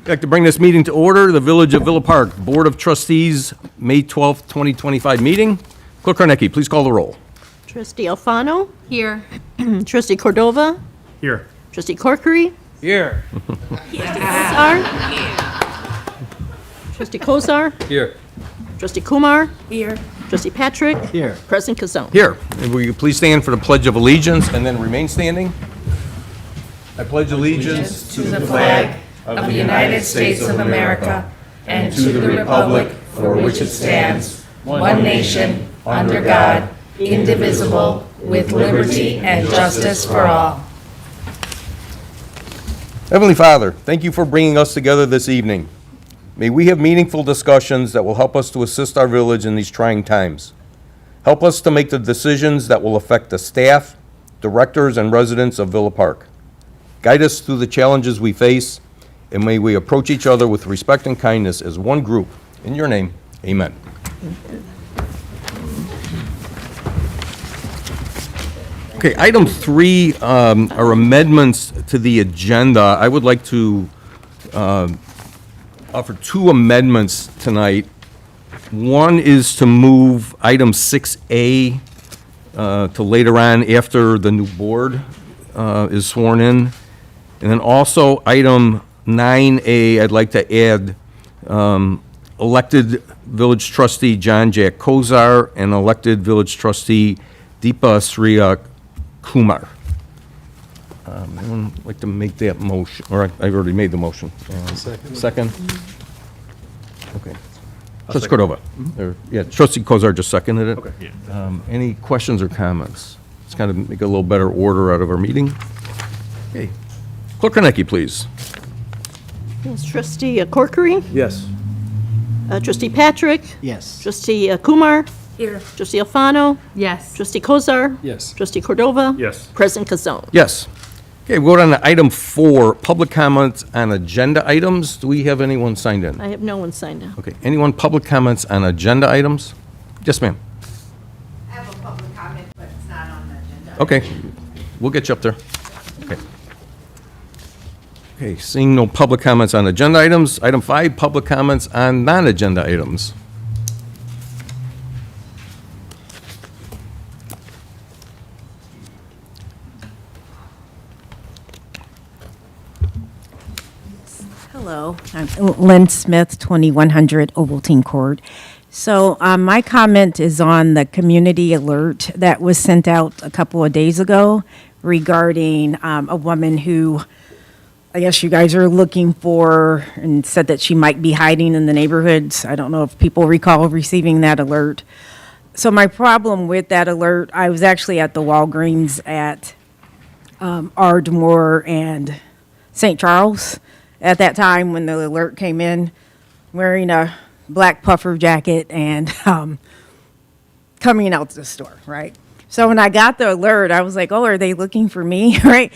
I'd like to bring this meeting to order. The Village of Villa Park Board of Trustees, May 12th, 2025 meeting. Clerk Karnecki, please call the roll. Trustee Alfano. Here. Trustee Cordova. Here. Trustee Corkery. Here. Kozar. Trustee Kozar. Here. Trustee Kumar. Here. Trustee Patrick. Here. President Kazone. Here, and will you please stand for the Pledge of Allegiance and then remain standing? I pledge allegiance To the flag of the United States of America and to the republic for which it stands, one nation, under God, indivisible, with liberty and justice for all. Heavenly Father, thank you for bringing us together this evening. May we have meaningful discussions that will help us to assist our village in these trying times. Help us to make the decisions that will affect the staff, directors, and residents of Villa Park. Guide us through the challenges we face, and may we approach each other with respect and kindness as one group. In your name, amen. Okay, item 3 are amendments to the agenda. I would like to offer 2 amendments tonight. One is to move item 6A to later on after the new board is sworn in. And then also item 9A, I'd like to add elected village trustee John Jack Kozar and elected village trustee Deepa Sriya Kumar. Anyone like to make that motion? Or I've already made the motion. Second? Okay. Trustee Cordova. Yeah, trustee Kozar just seconded it. Okay. Any questions or comments? Let's kind of make a little better order out of our meeting. Okay. Clerk Karnecki, please. Yes, Trustee Corkery. Yes. Trustee Patrick. Yes. Trustee Kumar. Here. Trustee Alfano. Yes. Trustee Kozar. Yes. Trustee Cordova. Yes. President Kazone. Yes. Okay, we'll go on to item 4, public comments on agenda items. Do we have anyone signed in? I have no one signed up. Okay, anyone public comments on agenda items? Yes, ma'am. I have a public comment, but it's not on the agenda. Okay, we'll get you up there. Okay. Okay, seeing no public comments on agenda items, item 5, public comments on non-agenda items. Hello, I'm Lynn Smith, 2100 Ovaltine Court. So my comment is on the community alert that was sent out a couple of days ago regarding a woman who I guess you guys are looking for and said that she might be hiding in the neighborhoods. I don't know if people recall receiving that alert. So my problem with that alert, I was actually at the Walgreens at Ardmore and St. Charles at that time when the alert came in, wearing a black puffer jacket and coming out the store, right? So when I got the alert, I was like, oh, are they looking for me, right?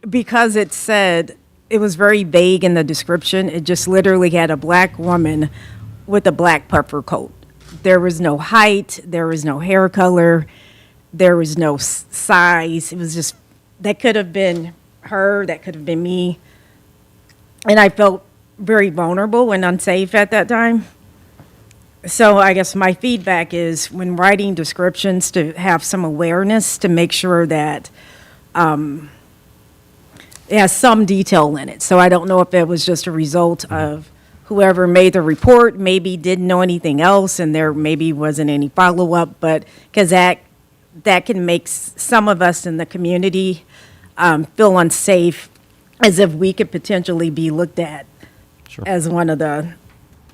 Because it said, it was very vague in the description. It just literally had a black woman with a black puffer coat. There was no height, there was no hair color, there was no size. It was just, that could have been her, that could have been me. And I felt very vulnerable and unsafe at that time. So I guess my feedback is when writing descriptions to have some awareness to make sure that it has some detail in it. So I don't know if it was just a result of whoever made the report maybe didn't know anything else and there maybe wasn't any follow-up, but because that can make some of us in the community feel unsafe, as if we could potentially be looked at as one of the,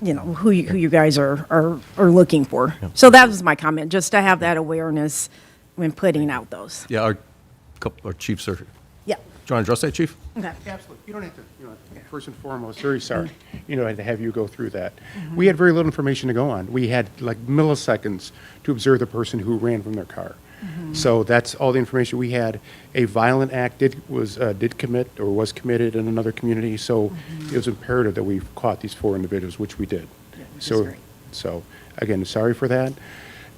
you know, who you guys are looking for. So that was my comment, just to have that awareness when putting out those. Yeah, our chiefs are, do Yeah. you want to address that, chief? Okay. Absolutely. You don't have to, first and foremost, very sorry, to have you go through that. We had very little information to go on. We had like milliseconds to observe the person who ran from their car. So that's all the information we had. A violent act did commit or was committed in another community, so it was imperative that we caught these 4 individuals, which we did. So again, sorry for that.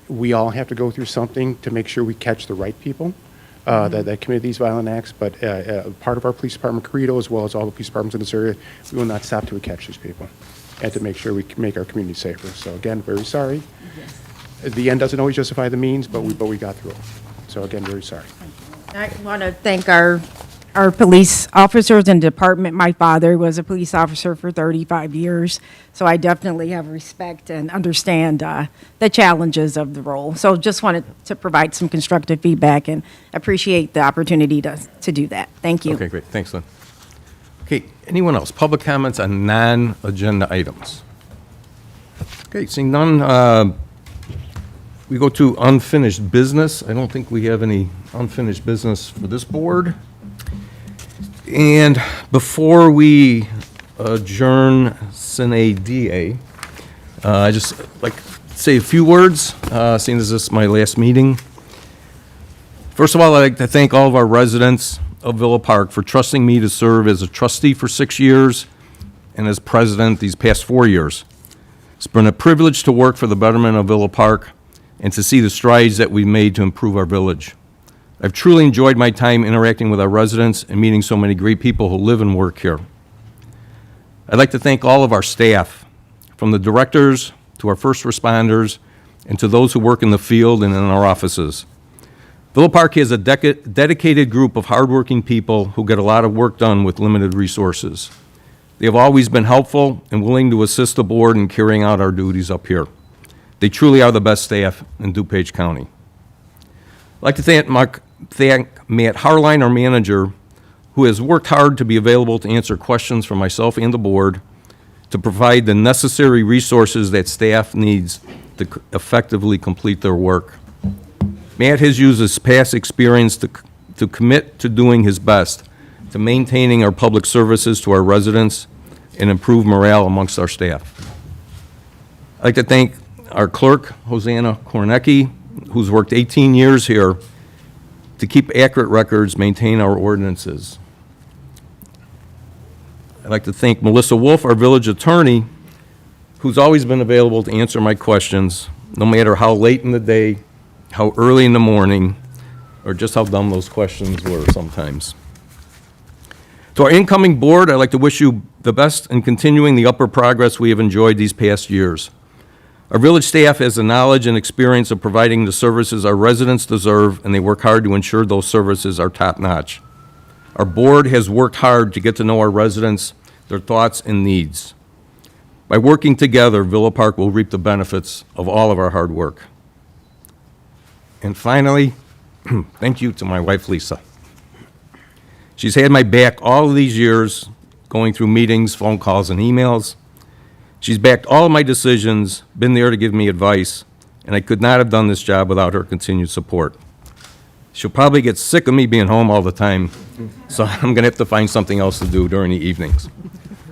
We all have to go through something to make sure we catch the right people. that commit these violent acts, but part of our police department credo, as well as all the police departments in this area, we will not stop till we catch these people and to make sure we can make our community safer. So again, very sorry. The end doesn't always justify the means, but we got through it. So again, very sorry. I want to thank our police officers and department. My father was a police officer for 35 years, so I definitely have respect and understand the challenges of the role. So just wanted to provide some constructive feedback and appreciate the opportunity to do that. Thank you. Okay, great. Thanks, Lynn. Okay, anyone else? Public comments on non-agenda items? Okay, seeing none, we go to unfinished business. I don't think we have any unfinished business for this board. And before we adjourn sine die, I just like to say a few words, seeing as this is my last meeting. First of all, I'd like to thank all of our residents of Villa Park for trusting me to serve as a trustee for 6 years and as president these past 4 years. It's been a privilege to work for the betterment of Villa Park and to see the strides that we've made to improve our village. I've truly enjoyed my time interacting with our residents and meeting so many great people who live and work here. I'd like to thank all of our staff, from the directors to our first responders and to those who work in the field and in our offices. Villa Park has a dedicated group of hardworking people who get a lot of work done with limited resources. They have always been helpful and willing to assist the board in carrying out our duties up here. They truly are the best staff in DuPage County. I'd like to thank Matt Harline, our manager, who has worked hard to be available to answer questions from myself and the board, to provide the necessary resources that staff needs to effectively complete their work. Matt has used his past experience to commit to doing his best to maintaining our public services to our residents and improve morale amongst our staff. I'd like to thank our clerk, Hosanna Kornecki, who's worked 18 years here to keep accurate records, maintain our ordinances. I'd like to thank Melissa Wolf, our village attorney, who's always been available to answer my questions, no matter how late in the day, how early in the morning, or just how dumb those questions were sometimes. To our incoming board, I'd like to wish you the best in continuing the upward progress we have enjoyed these past years. Our village staff has the knowledge and experience of providing the services our residents deserve, and they work hard to ensure those services are top-notch. Our board has worked hard to get to know our residents, their thoughts and needs. By working together, Villa Park will reap the benefits of all of our hard work. And finally, thank you to my wife, Lisa. She's had my back all of these years, going through meetings, phone calls, and emails. She's backed all of my decisions, been there to give me advice, and I could not have done this job without her continued support. She'll probably get sick of me being home all the time, so I'm going to have to find something else to do during the evenings.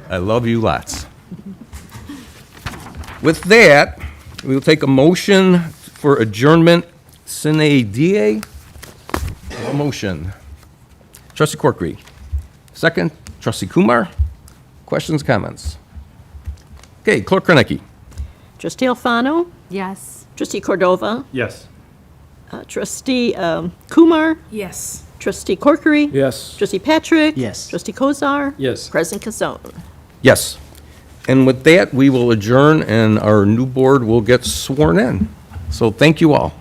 I love you lots. With that, we'll take a motion for adjournment sine die. A motion. Trustee Corkery. Second, Trustee Kumar. Questions, comments? Okay, Clerk Kornecki. Trustee Alfano? Yes. Trustee Cordova? Yes. Trustee Kumar? Yes. Trustee Corkery? Yes. Trustee Patrick? Yes. Trustee Kozar? Yes. President Kazone? Yes. And with that, we will adjourn, and our new board will get sworn in. So thank you all.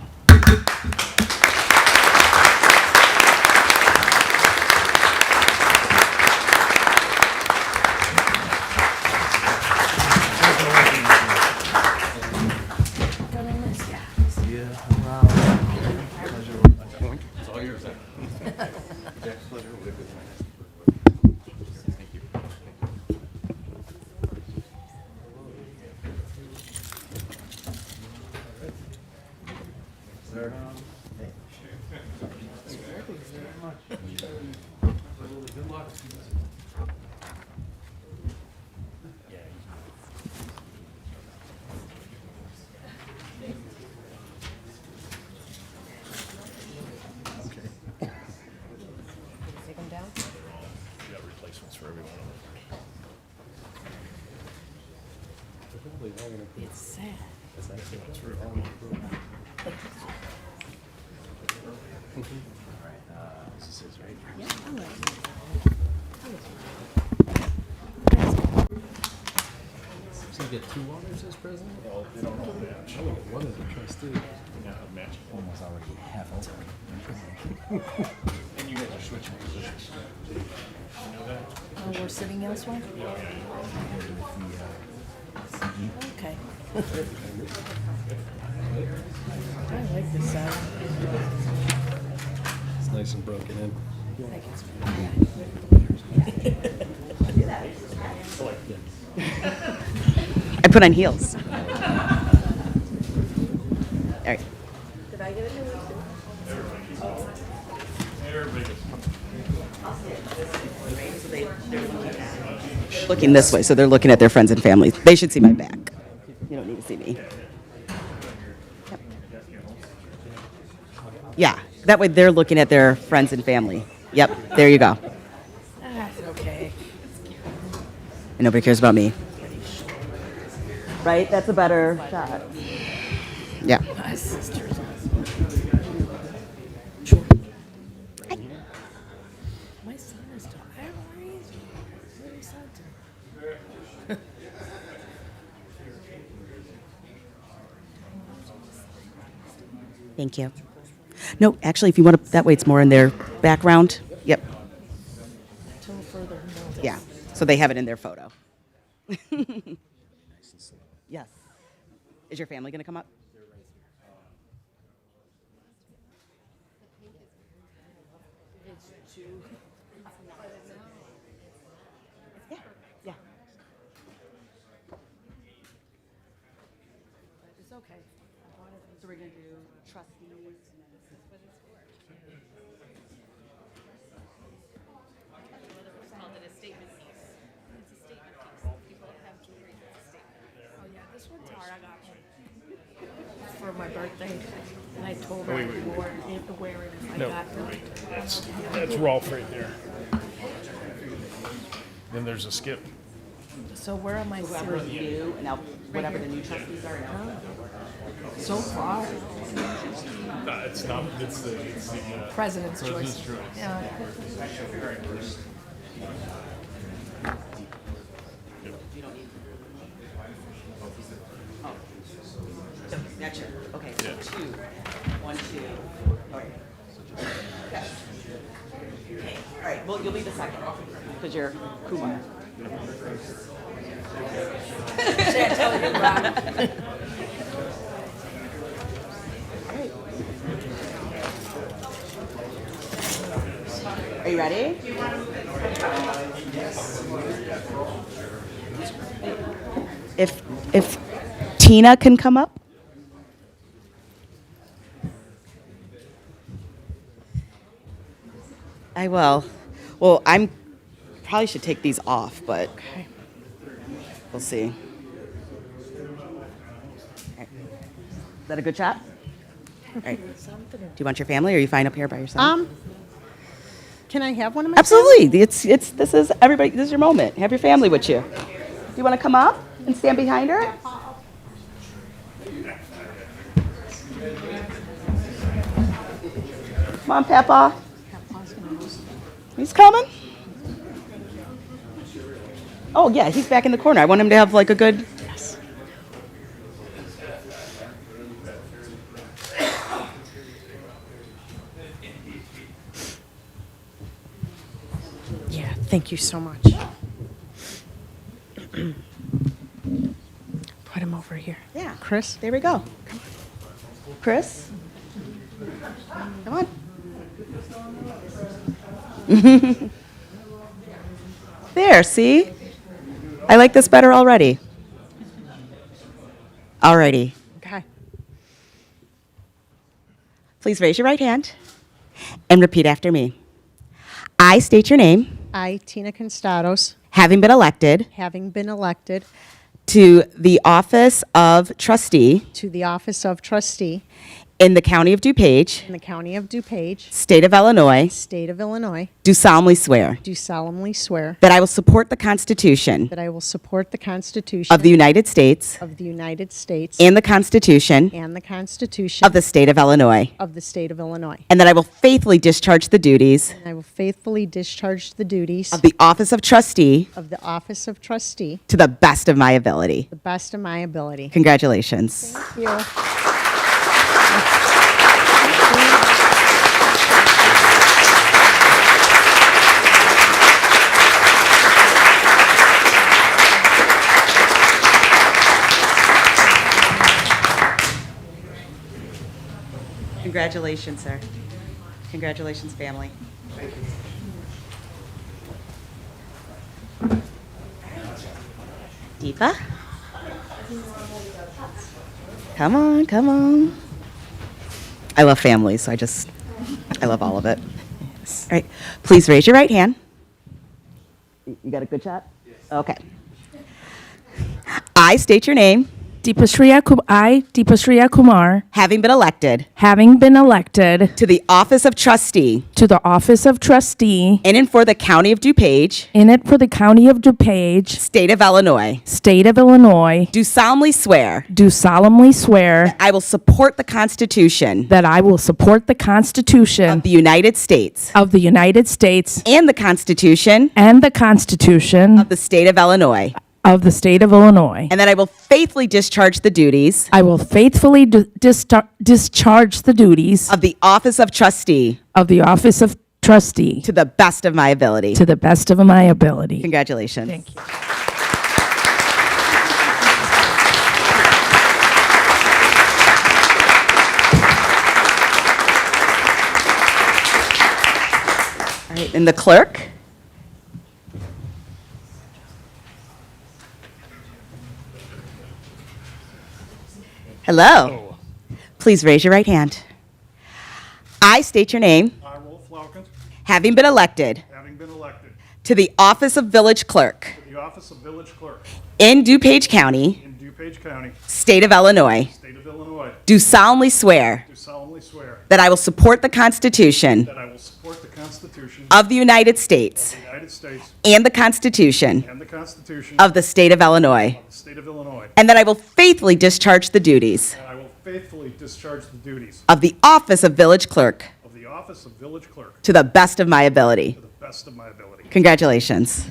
So you get two honors as president? Well, they don't all match. I would one as a trustee. Yeah, a match. Almost already have it. And you guys are switching positions. Oh, we're sitting elsewhere? Okay. I like this side. It's nice and broken in. I put on heels. All right. Looking this way, so they're looking at their friends and family. They should see my back. You don't need to see me. Yep. Yeah, that way they're looking at their friends and family. Yep, there you go. Okay. And nobody cares about me. Right? That's a better shot. Yeah. My sister's My son is talking. Where is he? Where is son? Thank you. No, actually, if you want to, that way it's more in their background. Yep. Yeah. So they have it in their photo. Yes. Is your family going to come up? Yeah. Yeah. It's okay. So we're going to do trustees. Oh, yeah, this one's hard. I got one. For my birthday. And I told her I had to wear it if I got it. That's Rolf right there. Then there's a skip. So where am I Whoever's sitting? new, and now whatever the new trustees are now. So far. It's not, it's the President's President's choice. choice. Yeah. That's your, okay, so two. 1, 2. All right. Okay. Okay, all right, well, you'll be the second, because you're Kumar. Can't tell you, Rob. Are you ready? If Tina can come up. I will. Well, probably should take these off, but we'll see. All right. Is that a good shot? All right. Do you want your family, or are you fine up here by yourself? Can I have one of my? Absolutely. This is everybody. This is your moment. Have your family with you. Do you want to come up and stand behind her? Come on, Papa. He's coming. Oh yeah, he's back in the corner. I want him to have like a good. Yes. Yeah, thank you so much. Put him over here. Yeah. Chris? There we go. Chris. Come on. There, see? I like this better already. Alrighty. Okay. Please raise your right hand and repeat after me. I state your name, I, Tina Constados, having been elected having been elected to the office of trustee to the office of trustee in the County of DuPage, in the County of DuPage, State of Illinois, State of Illinois, do solemnly swear do solemnly swear that I will support the Constitution that I will support the Constitution of the United States of the United States and the Constitution and the Constitution of the State of Illinois, of the State of Illinois. and that I will faithfully discharge the duties And I will faithfully discharge the duties of the office of trustee of the office of trustee to the best of my ability. to the best of my ability. Congratulations. Thank you. Congratulations, sir. Congratulations, family. Deepa? Come on, come on. I love families, so I love all of it. All right, please raise your right hand. You got a good shot? Yes. Okay. I state your name, Deepasriya Kumar, having been elected having been elected to the office of trustee to the office of trustee in and for the County of DuPage, in it for the County of DuPage, State of Illinois, State of Illinois, do solemnly swear do solemnly swear I will support the Constitution that I will support the Constitution of the United States of the United States and the Constitution and the Constitution of the State of Illinois, of the State of Illinois. and that I will faithfully discharge the duties I will faithfully discharge the duties of the office of trustee of the office of trustee to the best of my ability. to the best of my ability. Congratulations. Thank you. All right, and the clerk? Hello. Please raise your right hand. I state your name, I, Wolf Falcon, having been elected having been elected to the office of village clerk to the office of village clerk in DuPage County, in DuPage County, State of Illinois, State of Illinois, do solemnly swear do solemnly swear that I will support the Constitution that I will support the Constitution of the United States of the United States and the Constitution and the Constitution of the State of Illinois, the State of Illinois, and that I will faithfully discharge the duties and I will faithfully discharge the duties of the office of village clerk of the office of village clerk to the best of my ability. to the best of my ability. Congratulations.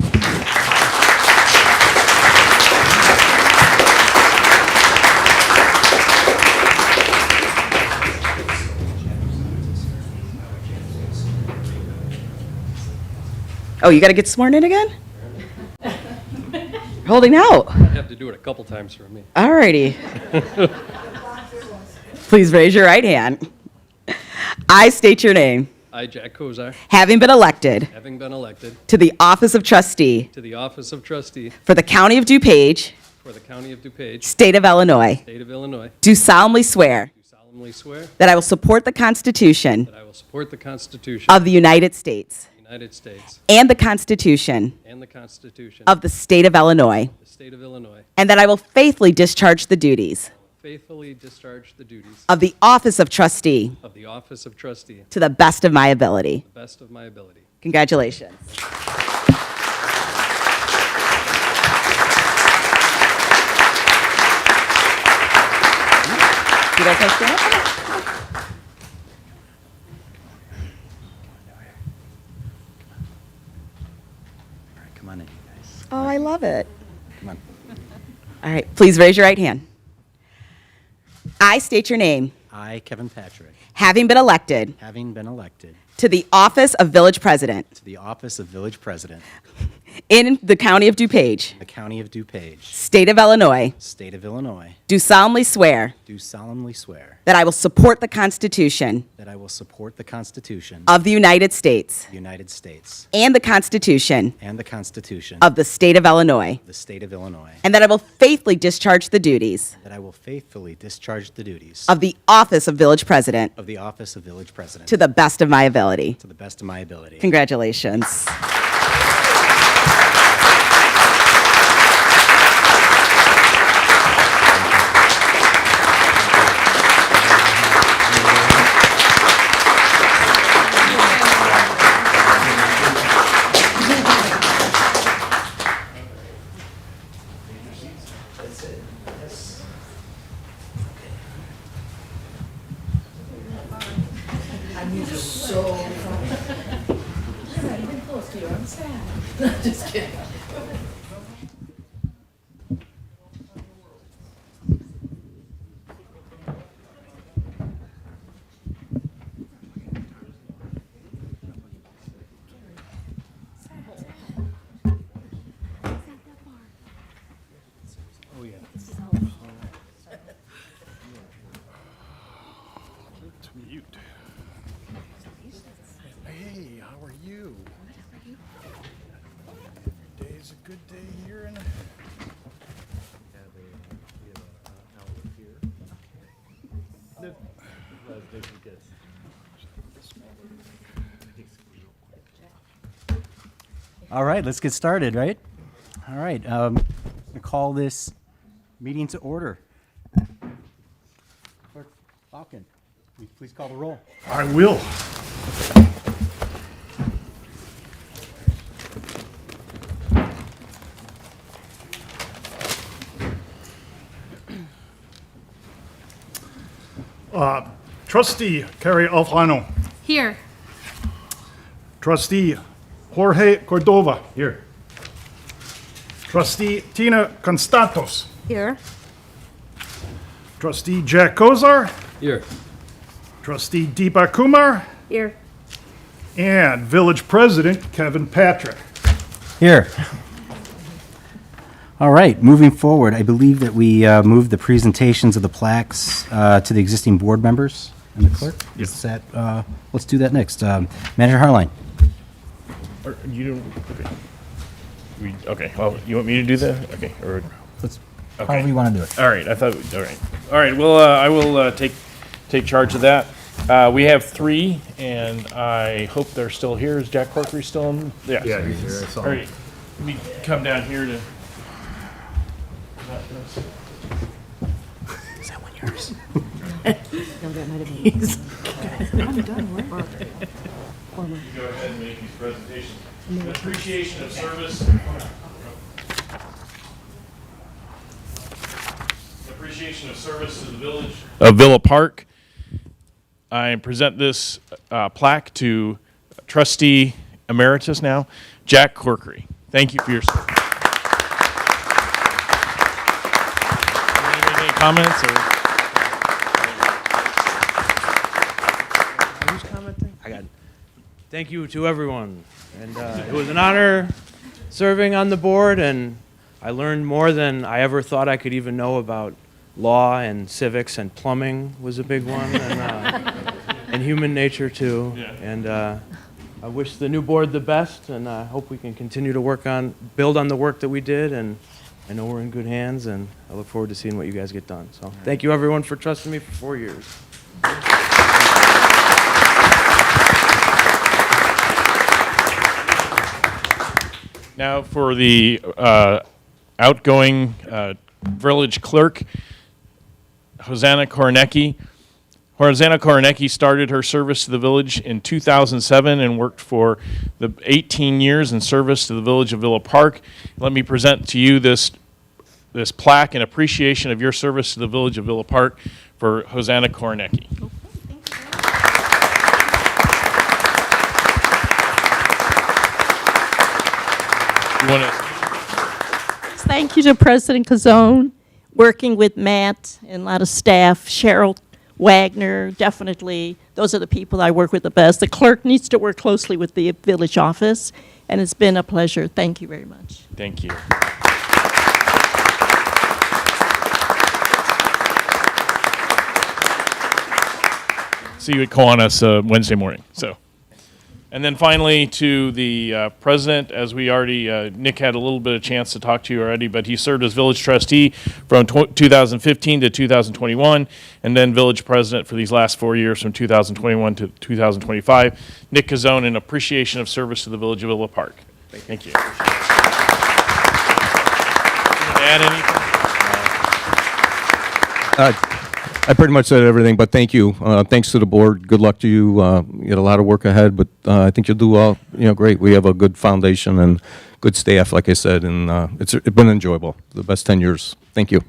Oh, you got to get sworn in again? Holding out. I have to do it a couple times for me. All righty. Please raise your right hand. I state your name, I, Jack Kozar, having been elected having been elected to the office of trustee to the office of trustee for the County of DuPage, for the County of DuPage, State of Illinois, State of Illinois, do solemnly swear do solemnly swear that I will support the Constitution that I will support the Constitution of the United States of the United States and the Constitution and the Constitution of the State of Illinois, the State of Illinois, and that I will faithfully discharge the duties faithfully discharge the duties of the office of trustee of the office of trustee to the best of my ability. to the best of my ability. Congratulations. You guys want to stand up? Come on in, you guys. Oh, I love it. Come on. All right, please raise your right hand. I state your name, I, Kevin Patrick, having been elected having been elected to the office of village president to the office of village president in the County of DuPage, in the County of DuPage, State of Illinois, State of Illinois, do solemnly swear do solemnly swear that I will support the Constitution that I will support the Constitution of the United States the United States and the Constitution and the Constitution of the State of Illinois, the State of Illinois, and that I will faithfully discharge the duties that I will faithfully discharge the duties of the office of village president of the office of village president to the best of my ability. to the best of my ability. Congratulations. you're in. All right, let's get started, right? All right, I call this meeting to order. Clerk Falcon, will you please call the roll? I will. Trustee Carrie Alfano. Here. Trustee Jorge Cordova. Here. Trustee Tina Constantos. Here. Trustee Jack Kozar. Here. Trustee Deepa Kumar. Here. And Village President Kevin Patrick. Here. All right, moving forward, I believe that we moved the presentations of the plaques to the existing board members and the clerk. Is that, let's do that next. Manager Harline. Or you don't, okay. Okay, well, you want me to do that? Okay, or, Let's, Okay. however you want to do it. all right, I thought, all right. All right, well, I will take charge of that. We have 3, and I hope they're still here. Is Jack Corkery still in? Yes. Yeah, he's here. I saw All him. right, let me come down here to. Is that one yours? Go ahead and make these presentations. In appreciation of service. Appreciation of service to the village of Villa Park. I present this plaque to Trustee Emeritus now, Jack Corkery. Thank you for your service. Any comments or? Who's commenting? I got it. Thank you to everyone. And it was an honor serving on the board, and I learned more than I ever thought I could even know about law and civics, and plumbing was a big one, and human nature too. Yeah. And I wish the new board the best, and I hope we can continue to build on the work that we did, and I know we're in good hands, and I look forward to seeing what you guys get done. So thank you everyone for trusting me for 4 years. Now for the outgoing village clerk, Hosanna Kornecki. Hosanna Kornecki started her service to the village in 2007 and worked for the 18 years in service to the village of Villa Park. Let me present to you this plaque in appreciation of your service to the village of Villa Park for Hosanna Kornecki. Thank you to President Cazone, working with Matt and a lot of staff, Cheryl Wagner, definitely. Those are the people I work with the best. The clerk needs to work closely with the village office, and it's been a pleasure. Thank you very much. Thank you. See you at Kiwanis Wednesday morning. And then finally to the president, as we already, Nick had a little bit of chance to talk to you already, but he served as village trustee from 2015 to 2021, and then village president for these last 4 years from 2021 to 2025. Nick Cazone, in appreciation of service to the village of Villa Park. Thank you. Add anything? I pretty much said everything, but thank you. Thanks to the board. Good luck to you. You got a lot of work ahead, but I think you'll do all, great. We have a good foundation and good staff, like I said, and it's been enjoyable. The best 10 years. Thank you.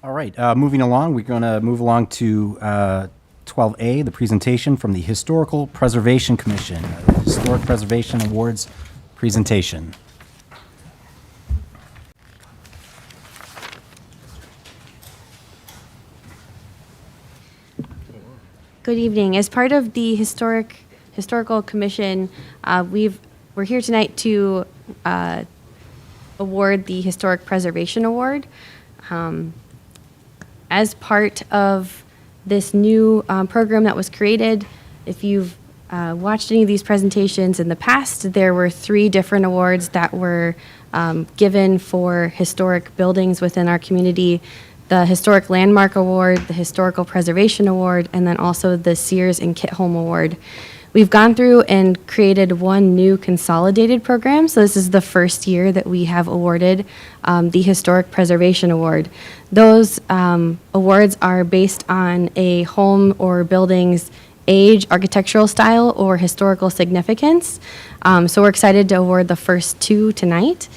All right, moving along, we're going to move along to 12A, the presentation from the Historical Preservation Commission, Historic Preservation Awards presentation. Good evening. As part of the Historical Commission, we're here tonight to award the Historic Preservation Award. As part of this new program that was created, if you've watched any of these presentations in the past, there were 3 different awards that were given for historic buildings within our community: the Historic Landmark Award, the Historical Preservation Award, and then also the Sears and Kitholm Award. We've gone through and created one new consolidated program, so this is the first year that we have awarded the Historic Preservation Award. Those awards are based on a home or building's age, architectural style, or historical significance. So we're excited to award the first 2 tonight.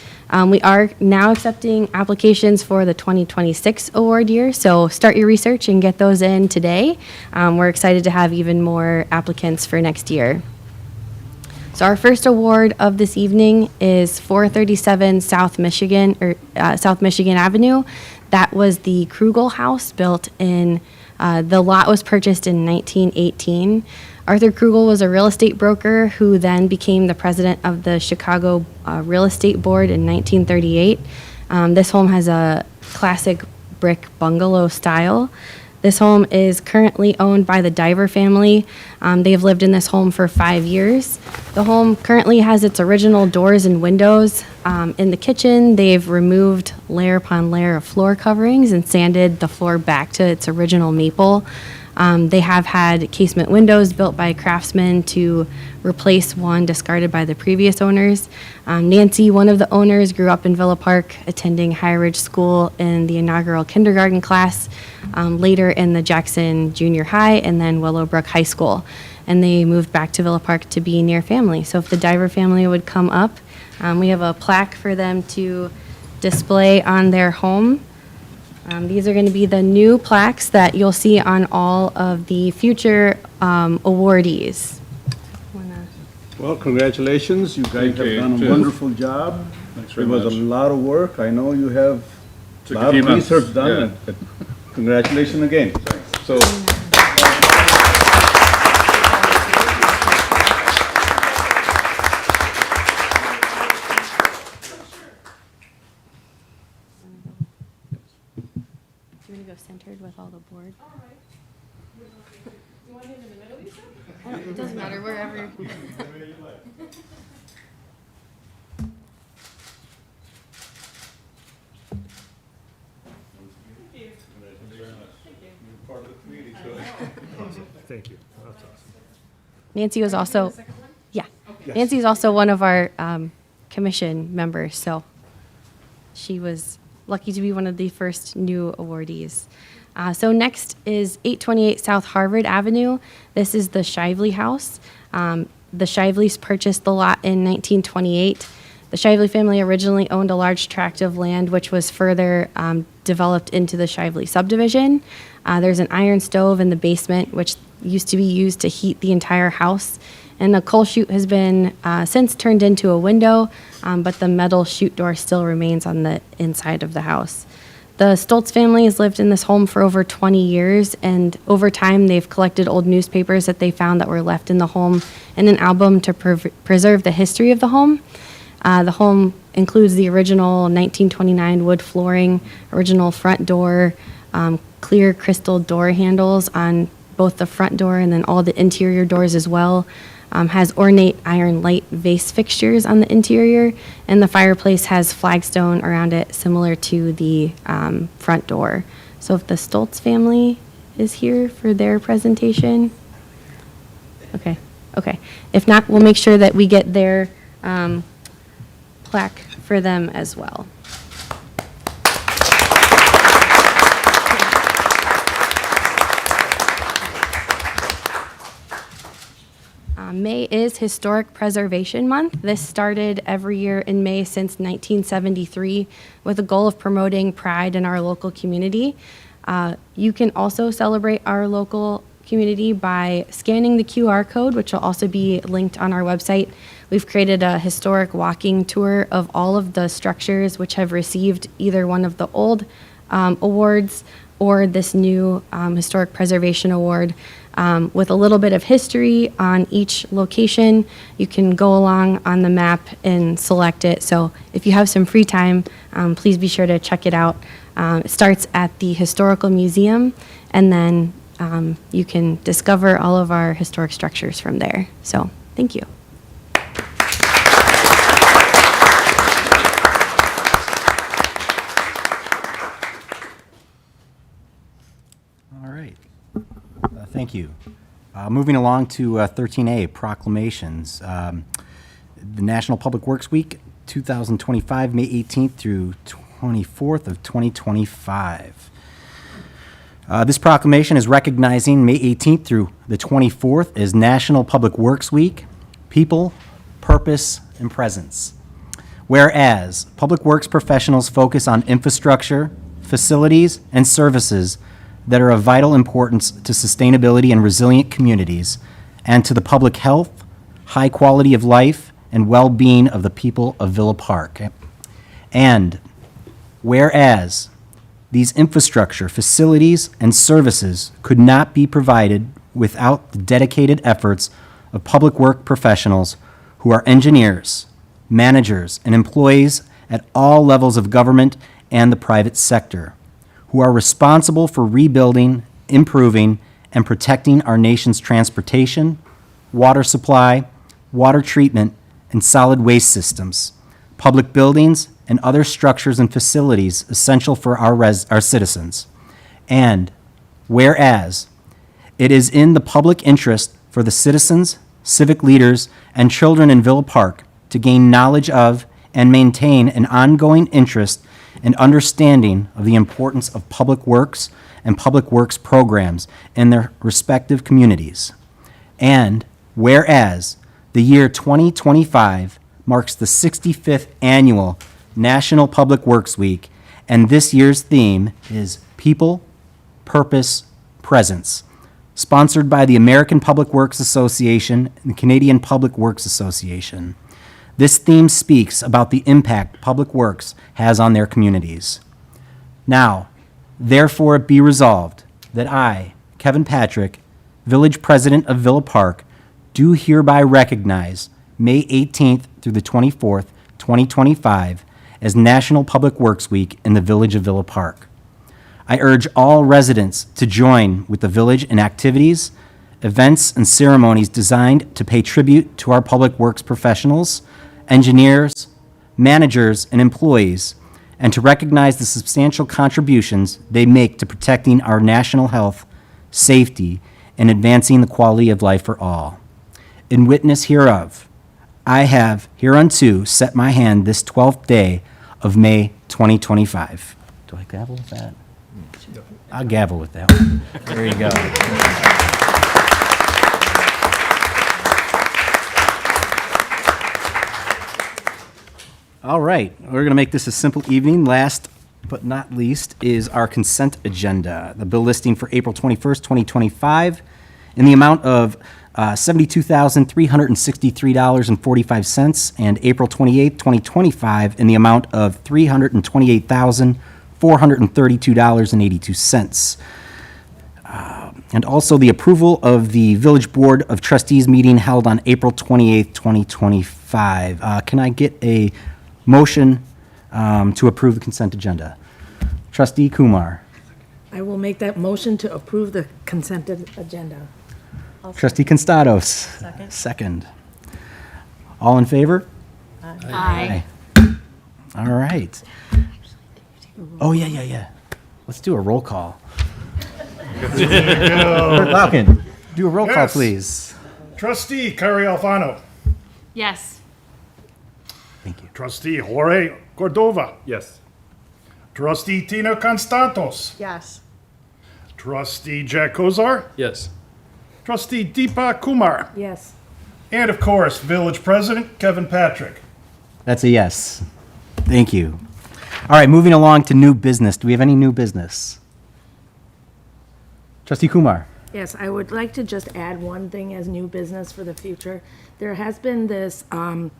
We are now accepting applications for the 2026 award year, so start your research and get those in today. We're excited to have even more applicants for next year. So our first award of this evening is 437 South Michigan Avenue. That was the Krugel House, built in the lot was purchased in 1918. Arthur Krugel was a real estate broker who then became the president of the Chicago Real Estate Board in 1938. This home has a classic brick bungalow style. This home is currently owned by the Diver family. They have lived in this home for 5 years. The home currently has its original doors and windows. In the kitchen, they've removed layer upon layer of floor coverings and sanded the floor back to its original maple. They have had casement windows built by craftsmen to replace one discarded by the previous owners. Nancy, one of the owners, grew up in Villa Park, attending High Ridge School in the inaugural kindergarten class, later in the Jackson Junior High, and then Willowbrook High School. And they moved back to Villa Park to be near family. So if the Diver family would come up, we have a plaque for them to display on their home. These are going to be the new plaques that you'll see on all of the future awardees. Well, congratulations. You guys have done a wonderful job. Thanks very It was a much. lot of work. I know you have a Took a lot few of months, research done. yeah. and Congratulations again. So. Do you want to go centered with all the board? It doesn't matter, wherever. Thank you. That's awesome. Nancy was also, yeah. Nancy is also one of our commission members, so she was lucky to be one of the first new awardees. So next is 828 South Harvard Avenue. This is the Shively House. The Shiveleys purchased the lot in 1928. The Shively family originally owned a large tract of land, which was further developed into the Shively subdivision. There's an iron stove in the basement, which used to be used to heat the entire house. And the coal chute has been since turned into a window, but the metal chute door still remains on the inside of the house. The Stoltz family has lived in this home for over 20 years, and over time they've collected old newspapers that they found that were left in the home and an album to preserve the history of the home. The home includes the original 1929 wood flooring, original front door, clear crystal door handles on both the front door and then all the interior doors as well. Has ornate iron light vase fixtures on the interior, and the fireplace has flagstone around it, similar to the front door. So if the Stoltz family is here for their presentation, okay. If not, we'll make sure that we get their plaque for them as well. May is Historic Preservation Month. This started every year in May since 1973 with the goal of promoting pride in our local community. You can also celebrate our local community by scanning the QR code, which will also be linked on our website. We've created a historic walking tour of all of the structures which have received either one of the old awards or this new Historic Preservation Award. With a little bit of history on each location. You can go along on the map and select it. So if you have some free time, please be sure to check it out. It starts at the Historical Museum, and then you can discover all of our historic structures from there. So, thank you. All right. Thank you. Moving along to 13A, proclamations. The National Public Works Week, 2025, May 18th through 24th of 2025. This proclamation is recognizing May 18th through the 24th as National Public Works Week, People, Purpose, and Presence. Whereas public works professionals focus on infrastructure, facilities, and services that are of vital importance to sustainability and resilient communities, and to the public health, high quality of life, and well-being of the people of Villa Park. And whereas these infrastructure, facilities, and services could not be provided without the dedicated efforts of public work professionals who are engineers, managers, and employees at all levels of government and the private sector, who are responsible for rebuilding, improving, and protecting our nation's transportation, water supply, water treatment, and solid waste systems, public buildings, and other structures and facilities essential for our citizens. And whereas it is in the public interest for the citizens, civic leaders, and children in Villa Park to gain knowledge of and maintain an ongoing interest and understanding of the importance of public works and public works programs in their respective communities. And whereas the year 2025 marks the 65th annual National Public Works Week, and this year's theme is People, Purpose, Presence, sponsored by the American Public Works Association and the Canadian Public Works Association. This theme speaks about the impact public works has on their communities. Now, therefore it be resolved that I, Kevin Patrick, Village President of Villa Park, do hereby recognize May 18th through the 24th, 2025, as National Public Works Week in the Village of Villa Park. I urge all residents to join with the village in activities, events, and ceremonies designed to pay tribute to our public works professionals, engineers, managers, and employees, and to recognize the substantial contributions they make to protecting our national health, safety, and advancing the quality of life for all. In witness hereof, I have hereunto set my hand this 12th day of May 2025. Do I gavel with that? I'll gavel with that one. There you go. All right, we're going to make this a simple evening. Last but not least is our consent agenda. The bill listing for April 21st, 2025 in the amount of $72,363.45, and April 28th, 2025 in the amount of $328,432.82. And also the approval of the Village Board of Trustees meeting held on April 28th, 2025. Can I get a motion to approve the consent agenda? Trustee Kumar. I will make that motion to approve the consent agenda. Trustee Constatos. Second. All in favor? Aye. All right. Oh, yeah. Let's do a roll call. Clerk Falcon, do a roll call, Yes. please. Trustee Carrie Alfano. Yes. Thank you. Trustee Jorge Cordova. Yes. Trustee Tina Constantos. Yes. Trustee Jack Kozar. Yes. Trustee Deepa Kumar. Yes. And of course, Village President Kevin Patrick. That's a yes. Thank you. All right, moving along to new business. Do we have any new business? Trustee Kumar. Yes, I would like to just add one thing as new business for the future. There has been this, a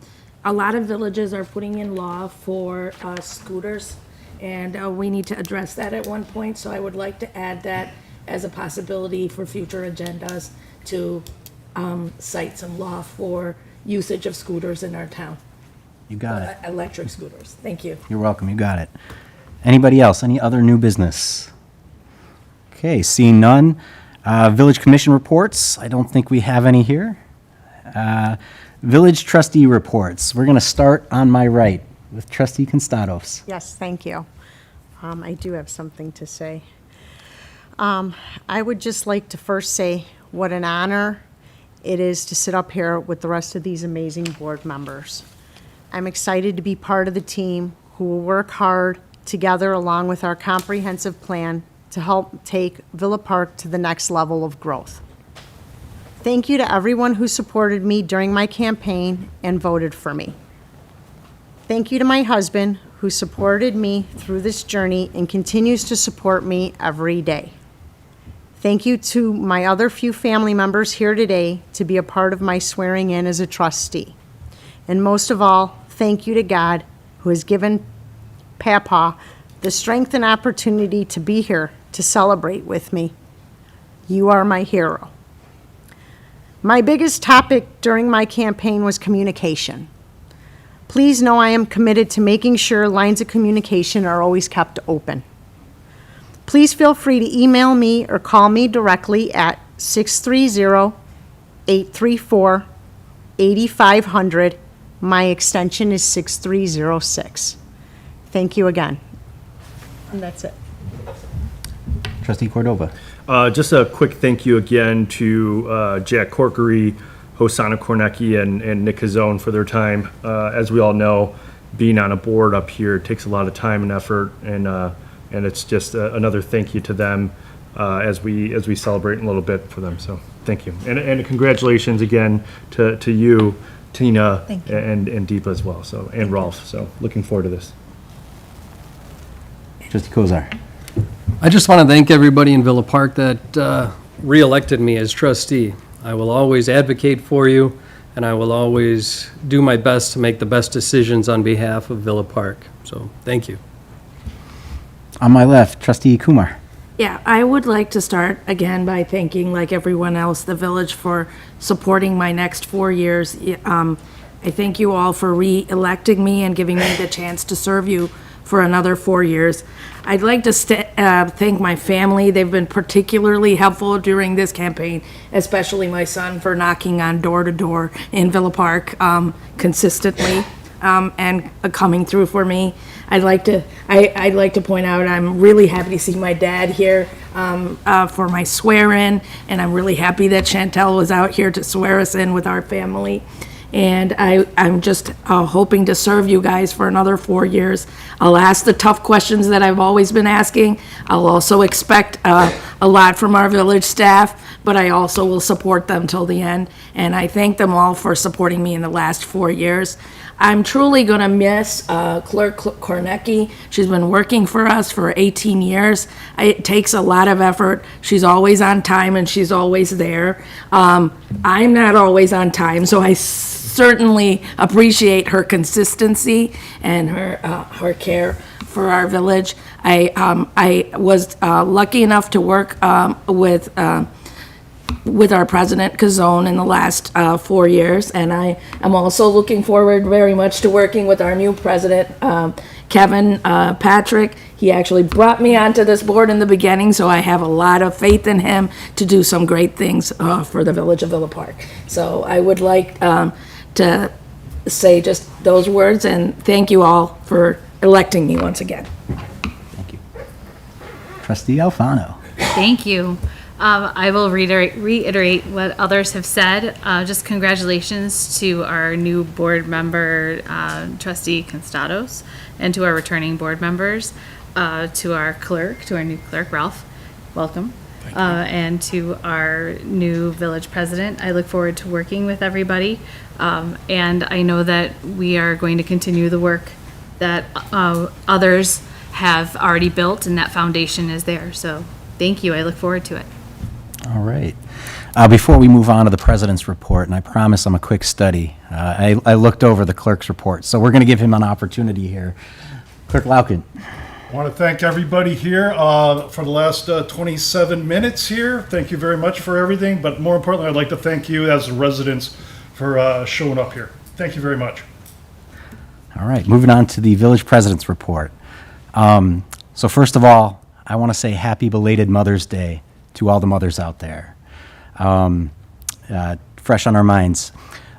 lot of villages are putting in law for scooters, and we need to address that at one point, so I would like to add that as a possibility for future agendas to cite some law for usage of scooters in our town. You got it. Electric scooters. Thank you. You're welcome. You got it. Anybody else? Any other new business? Okay, seeing none. Village Commission reports. I don't think we have any here. Village Trustee reports. We're going to start on my right with Trustee Constados. Yes, thank you. I do have something to say. I would just like to first say what an honor it is to sit up here with the rest of these amazing board members. I'm excited to be part of the team who will work hard together along with our comprehensive plan to help take Villa Park to the next level of growth. Thank you to everyone who supported me during my campaign and voted for me. Thank you to my husband who supported me through this journey and continues to support me every day. Thank you to my other few family members here today to be a part of my swearing in as a trustee. And most of all, thank you to God who has given Papa the strength and opportunity to be here to celebrate with me. You are my hero. My biggest topic during my campaign was communication. Please know I am committed to making sure lines of communication are always kept open. Please feel free to email me or call me directly at 630-834-8500. My extension is 6306. Thank you again. And that's it. Trustee Cordova. Just a quick thank you again to Jack Corkery, Hosanna Kornecki, and Nick Kazone for their time. As we all know, being on a board up here takes a lot of time and effort, and it's just another thank you to them as we celebrate in a little bit for them. So thank you, and congratulations again to you, Tina, and Deepa as well. So and Rolf. So looking forward to this. Trustee Kozar. I just want to thank everybody in Villa Park that re-elected me as trustee. I will always advocate for you, and I will always do my best to make the best decisions on behalf of Villa Park. So, thank you. On my left, Trustee Kumar. Yeah, I would like to start again by thanking, like everyone else, the village for supporting my next 4 years. I thank you all for re-electing me and giving me the chance to serve you for another 4 years. I'd like to thank my family. They've been particularly helpful during this campaign, especially my son for knocking on door to door in Villa Park consistently and coming through for me. I'd like to point out I'm really happy to see my dad here for my swear-in, and I'm really happy that Chantel was out here to swear us in with our family. And I'm just hoping to serve you guys for another 4 years. I'll ask the tough questions that I've always been asking. I'll also expect a lot from our village staff, but I also will support them till the end. And I thank them all for supporting me in the last 4 years. I'm truly going to miss Clerk Kornecki. She's been working for us for 18 years. It takes a lot of effort. She's always on time and she's always there. I'm not always on time, so I certainly appreciate her consistency and her care for our village. I was lucky enough to work with our president, Kazone, in the last 4 years, and I am also looking forward very much to working with our new president, Kevin Patrick. He actually brought me onto this board in the beginning, so I have a lot of faith in him to do some great things for the village of Villa Park. So I would like to say just those words, and thank you all for electing me once again. Thank you. Trustee Alfano. Thank you. I will reiterate what others have said. Just congratulations to our new board member, Trustee Constados, and to our returning board members, to our new clerk, Ralph. Welcome. And to our new village president. I look forward to working with everybody. And I know that we are going to continue the work that others have already built, and that foundation is there. So thank you. I look forward to it. All right. Before we move on to the president's report, and I promise I'm a quick study, I looked over the clerk's report, so we're going to give him an opportunity here. Clerk Lauken. I want to thank everybody here for the last 27 minutes here. Thank you very much for everything, but more importantly, I'd like to thank you as residents for showing up here. Thank you very much. All right, moving on to the village president's report. So first of all, I want to say happy belated Mother's Day to all the mothers out there. Fresh on our minds.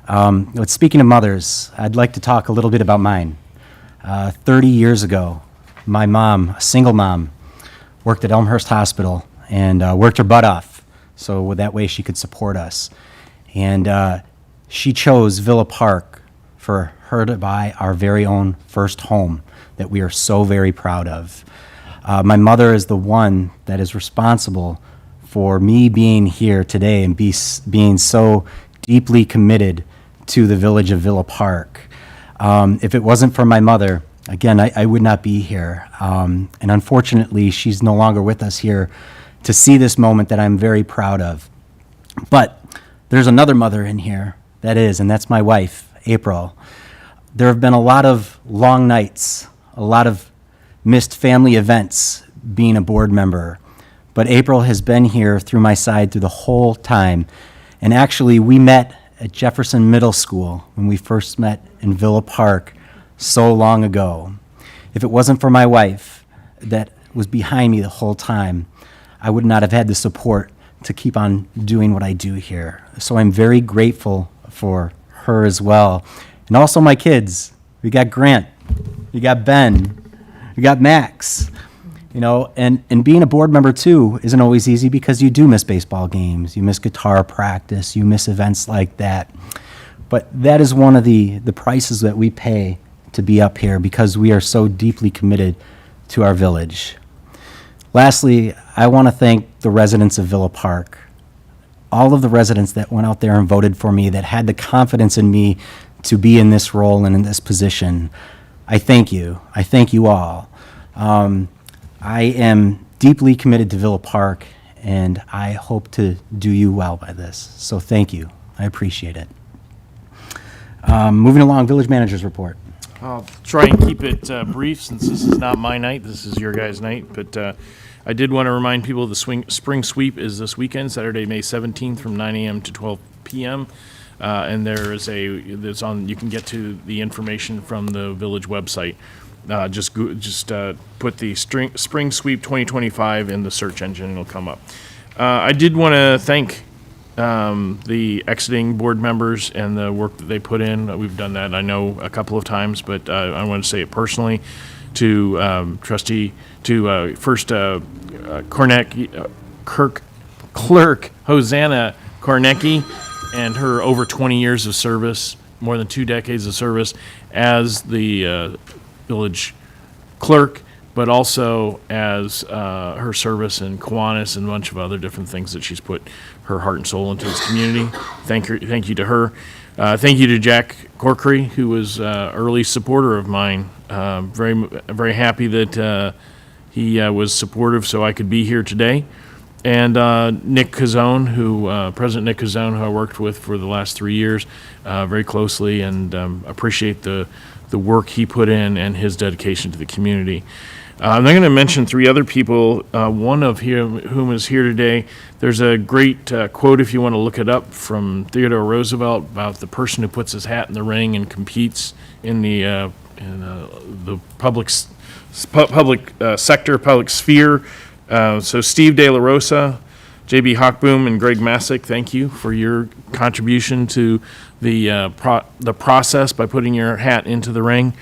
But speaking of mothers, I'd like to talk a little bit about mine. 30 years ago, my mom, a single mom, worked at Elmhurst Hospital and worked her butt off so that way she could support us. And she chose Villa Park for her to buy our very own first home that we are so very proud of. My mother is the one that is responsible for me being here today and being so deeply committed to the village of Villa Park. If it wasn't for my mother, again, I would not be here. And unfortunately, she's no longer with us here to see this moment that I'm very proud of. But there's another mother in here, and that's my wife, April. There have been a lot of long nights, a lot of missed family events being a board member. But April has been here through my side through the whole time. And actually, we met at Jefferson Middle School when we first met in Villa Park so long ago. If it wasn't for my wife that was behind me the whole time, I would not have had the support to keep on doing what I do here. So I'm very grateful for her as well. And also my kids. We got Grant, we got Ben, we got Max. You know, and being a board member too isn't always easy because you do miss baseball games, you miss guitar practice, you miss events like that. But that is one of the prices that we pay to be up here because we are so deeply committed to our village. Lastly, I want to thank the residents of Villa Park, all of the residents that went out there and voted for me, that had the confidence in me to be in this role and in this position. I thank you. I thank you all. I am deeply committed to Villa Park, and I hope to do you well by this. So thank you. I appreciate it. Moving along, Village Manager's Report. I'll try and keep it brief since this is not my night. This is your guys' night. But I did want to remind people the spring sweep is this weekend, Saturday, May 17th from 9 a.m. to 12 p.m. And there is you can get to the information from the village website. Just put the Spring Sweep 2025 in the search engine and it'll come up. I did want to thank the exiting board members and the work that they put in. We've done that, I know, a couple of times, but I want to say it personally to Clerk Hosanna Kornecki and her over 20 years of service, more than 2 decades of service as the village clerk, but also as her service in Kiwanis and a bunch of other different things that she's put her heart and soul into this community. Thank you to her. Thank you to Jack Corkery, who was early supporter of mine. Very happy that he was supportive so I could be here today. And Nick Cazzone, President Nick Cazzone, who I worked with for the last 3 years very closely, and appreciate the work he put in and his dedication to the community. I'm going to mention 3 other people, one of whom is here today. There's a great quote, if you want to look it up, from Theodore Roosevelt about the person who puts his hat in the ring and competes in the public sector, public sphere. So Steve De La Rosa, J.B. Hochboom, and Greg Masick, thank you for your contribution to the process by putting your hat into the ring.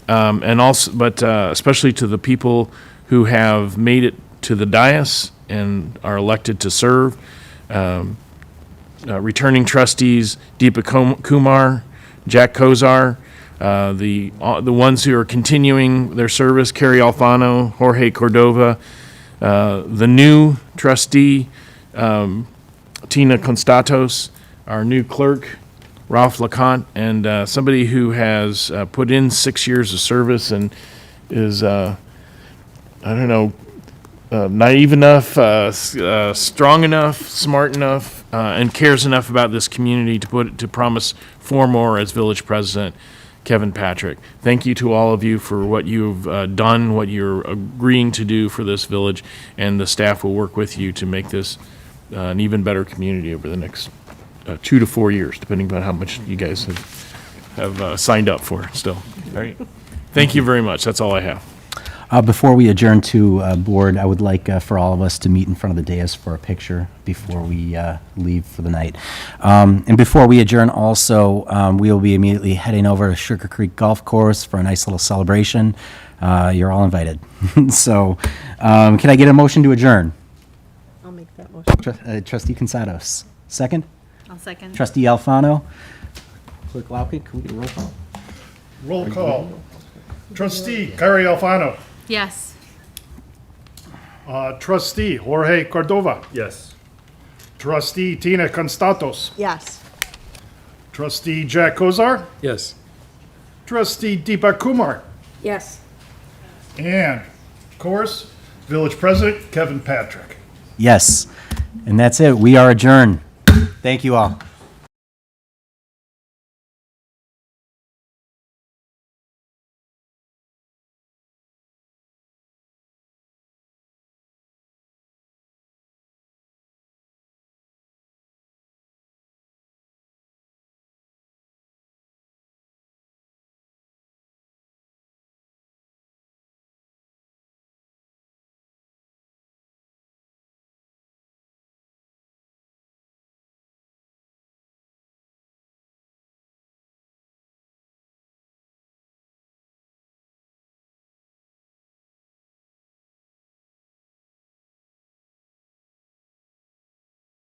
And also, but especially to the people who have made it to the dais and are elected to serve. Returning trustees, Deepa Kumar, Jack Kozar, the ones who are continuing their service, Kerry Alfano, Jorge Cordova, the new trustee, Tina Constatos, our new clerk, Ralph LeConte, and somebody who has put in 6 years of service and is, naive enough, strong enough, smart enough, and cares enough about this community to promise 4 more as village president, Kevin Patrick. Thank you to all of you for what you've done, what you're agreeing to do for this village, and the staff will work with you to make this an even better community over the next 2 to 4 years, depending on how much you guys have signed up for still. All right. Thank you very much. That's all I have. Before we adjourn to board, I would like for all of us to meet in front of the dais for a picture before we leave for the night. And before we adjourn also, we will be immediately heading over to Sugar Creek Golf Course for a nice little celebration. You're all invited. So can I get a motion to adjourn? I'll make that motion. Trustee Consados, second? I'll second. Trustee Alfano? Clerk Lauke, can we get a roll call? Roll call. Trustee Gary Alfano. Yes. Trustee Jorge Cordova. Yes. Trustee Tina Constatos. Yes. Trustee Jack Kozar. Yes. Trustee Deepa Kumar. Yes. And, of course, Village President Kevin Patrick. Yes. And that's it. We are adjourned. Thank you all.